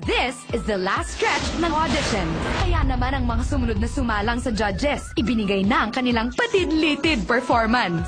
This is the last stretch ng audition. Kaya naman ang mga sumunod na sumalang sa judges, ibinigay na ang kanilang patidlitid performance.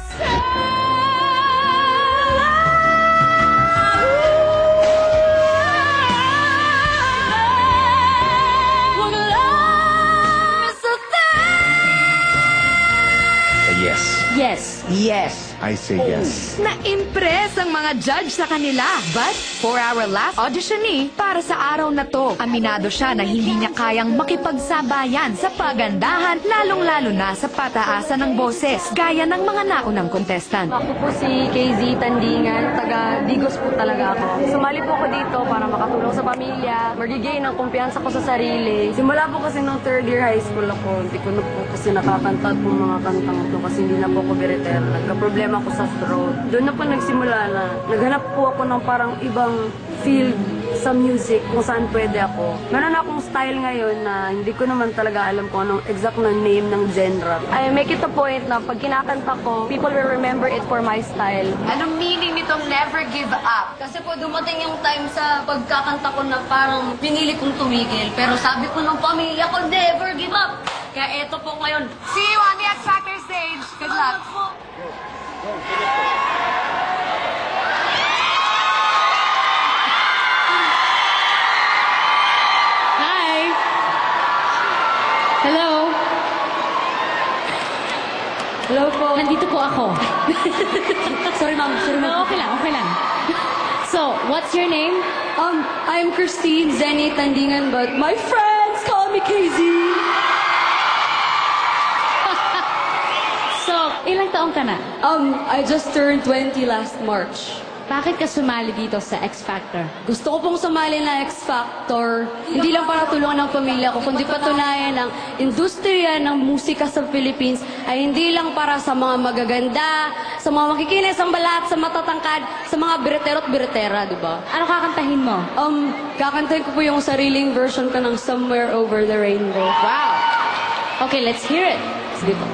Yes. Yes. Yes. I say yes. Na-impress ang mga judge sa kanila. But for our last auditionee, para sa araw na to, aminado siya na hindi niya kayang makipagsabayan sa pagandahan, lalong-lalo na sa pataasan ng boses, gaya ng mga naunang contestant. Ako po si KZ Tandingan, taga Digos po talaga ako. Sumali po ako dito para makatulong sa pamilya, mag-gain ng kumpiyansa ko sa sarili. Simula po kasi nung third year high school ako, hindi ko na po kasi nakakanta po mga kantang ito kasi hindi na po ako biritera. Nagka-problema ko sa throat. Doon na po nagsimula na. Naghanap po ako ng parang ibang field sa music kung saan pwede ako. Meron akong style ngayon na hindi ko naman talaga alam kung anong exact na name ng genre. I make it a point na pag kinakanta ko, people will remember it for my style. Anong meaning nitong never give up? Kasi po dumating yung time sa pagkakanta ko na parang pinili kong tumigil. Pero sabi ko ng pamilya ko, never give up. Kaya eto po ngayon. See you on the X Factor stage. Good luck. Hi! Hello? Hello po. Nandito po ako. Sorry ma'am, No, okay lang, okay lang. So, what's your name? I'm Christine Zenny Tandingan, but my friends call me KZ. So, ilang taong ka na? I just turned 20 last March. Bakit ka sumali dito sa X Factor? Gusto ko pong sumali na X Factor, hindi lang para tulungan ng pamilya ko, kundi patunayan ng industriya ng musika sa Philippines ay hindi lang para sa mga magaganda, sa mga makikinis ang balat, sa matatangkad, sa mga biretero at biretera, di ba? Ano kakantahin mo? Kakantahin ko po yung sariling version ko ng Somewhere Over the Rainbow. Wow! Okay, let's hear it. Sige po.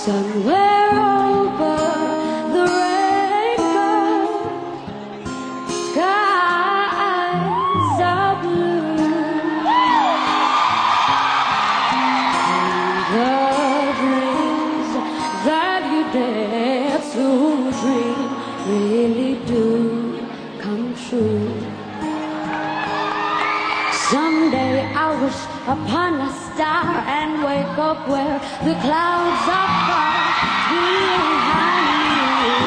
Somewhere over the rainbow, skies are blue, and the dreams that you dare to dream really do come true. Someday I wish upon a star and wake up where the clouds are far behind me,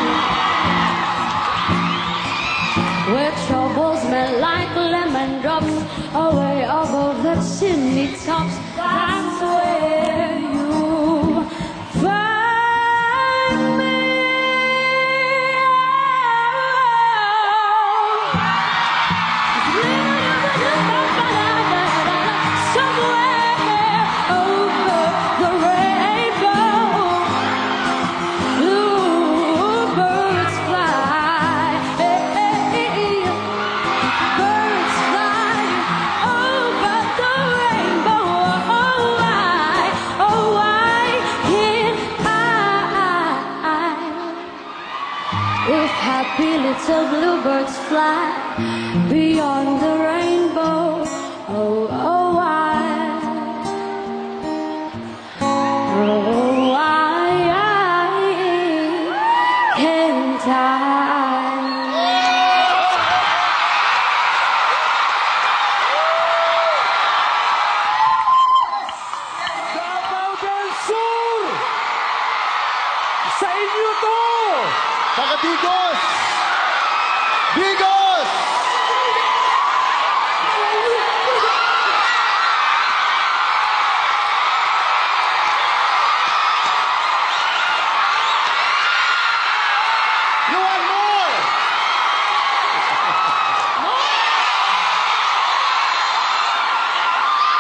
where troubles melt like lemon drops away above the chimney tops. That's where you find me. If happy little bluebirds fly beyond the rainbow, oh, oh, why can't I? Davao del Sur! Sa inyo to! Taga Digos! Digos! You want more?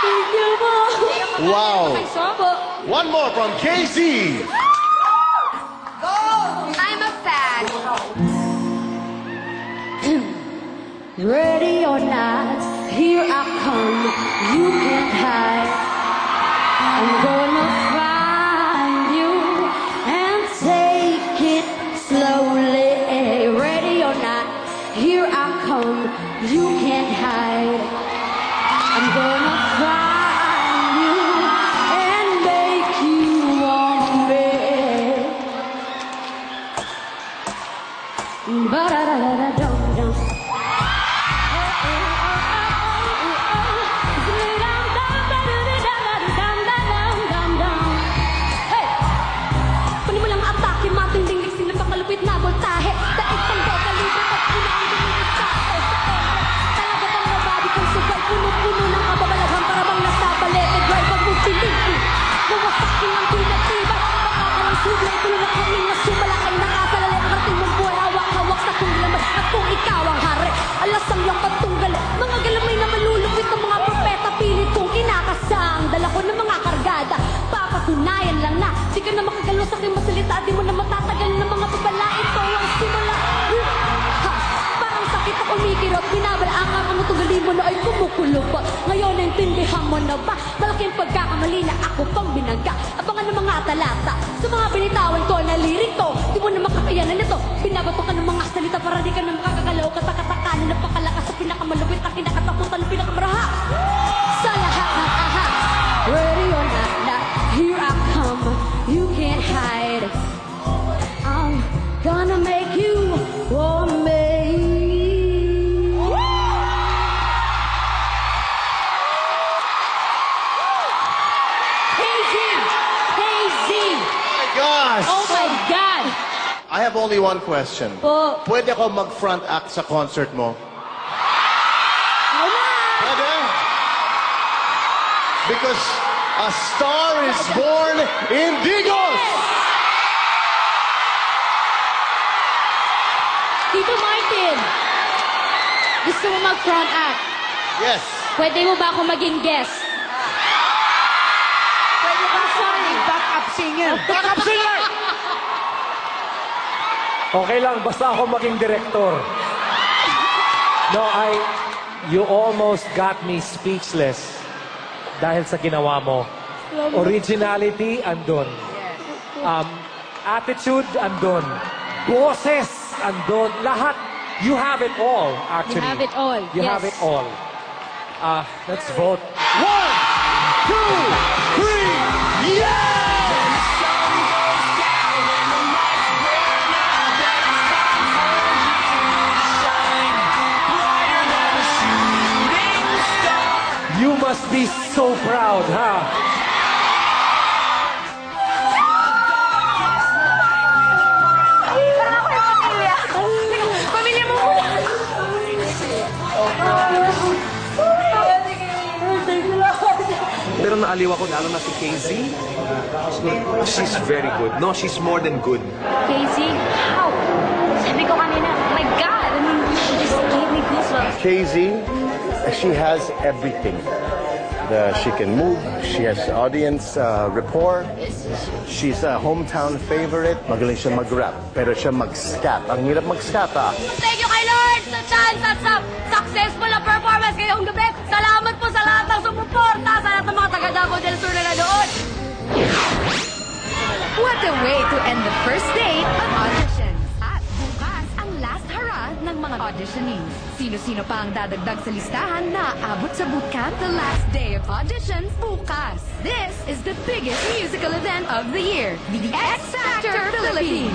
Thank you po. Wow! Opo. One more from KZ! I'm a fan. Ready or not, here I come. You can't hide. I'm gonna find you and take it slowly. here I come, you can't hide. I'm gonna find you and make you want me. Ba-da-da-da-da-dum-dum. Hey! Panimulang atake, matinding liksin na pakalupit na voltahe. Daig pang kalibre at unang dumilis sa talaga bang nababi kong sugay, puno-puno ng kababalaghan para bang nasa balete. Drive ang musiliti, nawasakin ang pinatibay. Makakalang sublay, tulungan kaming nasumalakay. Nakasalali ang karating mong buhay, hawak-hawak sa kong laman. At kung ikaw ang hari, alas ang iyong pagtunggal. Mga galamay na malulupit ng mga propeta, pilit kong kinakasang. Dala ko ng mga kargada, papatunayan lang na di ka na makagalo sa aking masalita. Di mo na matatagal ng mga babala. Ito ang simula. Ha! Parang sakit ako kumikirot. Binabalaan nga kung tugalin mo na ay kumukulupot. Ngayon naintindihan mo na ba? Malaking pagkakamali na ako pang binaga. Abangan ng mga talata sa mga binitawan ko na lirito. Di mo na makakayanan ito. Binabato ka ng mga salita para di ka na makakagalaw. Katakatakanin na pakalakas sa pinakamalupit na kinakatakutan ng pinakamaraha. Sa lahat ng aha, ready or not, here I come. You can't hide. I'm gonna make you want me. Gosh! Oh my God! I have only one question. Po. Pwede ako mag-front act sa concert mo? Pwede? Because a star is born in Digos! Tito Martin, gusto mo mag-front act? Yes. Pwede mo ba ako maging guest? Pwede ba sorry, backup singer? Backup singer! Okay lang, basta ako maging director. No, you almost got me speechless dahil sa ginawa mo. Originality, andun. Attitude, andun. Boses, andun. Lahat, you have it all, actually. You have it all, You yes. have it all. Let's vote. 1, 2, 3, yes! You must be so proud, huh? Pamilya mo muna. Pero naaliw ako lalo na si Casey. She's very good. No, she's more than good. Casey, how? Sabi ko kanina, oh my God, I mean, you just gave me goosebumps. Casey, she has everything. She can move, she has audience rapport, she's a hometown favorite, magaling siya mag-rap, pero siya mag-scat. Ang hirap mag-scat, ah. Thank you kay Lord sa chance at sa successful na performance ngayong gabi. Salamat po sa lahat ng sumuporta, sa lahat ng mga taga-Davao del Sur na nanood. What a way to end the first day of auditions. At bukas ang last hurrah ng mga auditionees. Sino-sino pa ang dadagdag sa listahan na aabot sa bootcamp? The last day of auditions bukas. This is the biggest musical event of the year, the X Factor Philippines.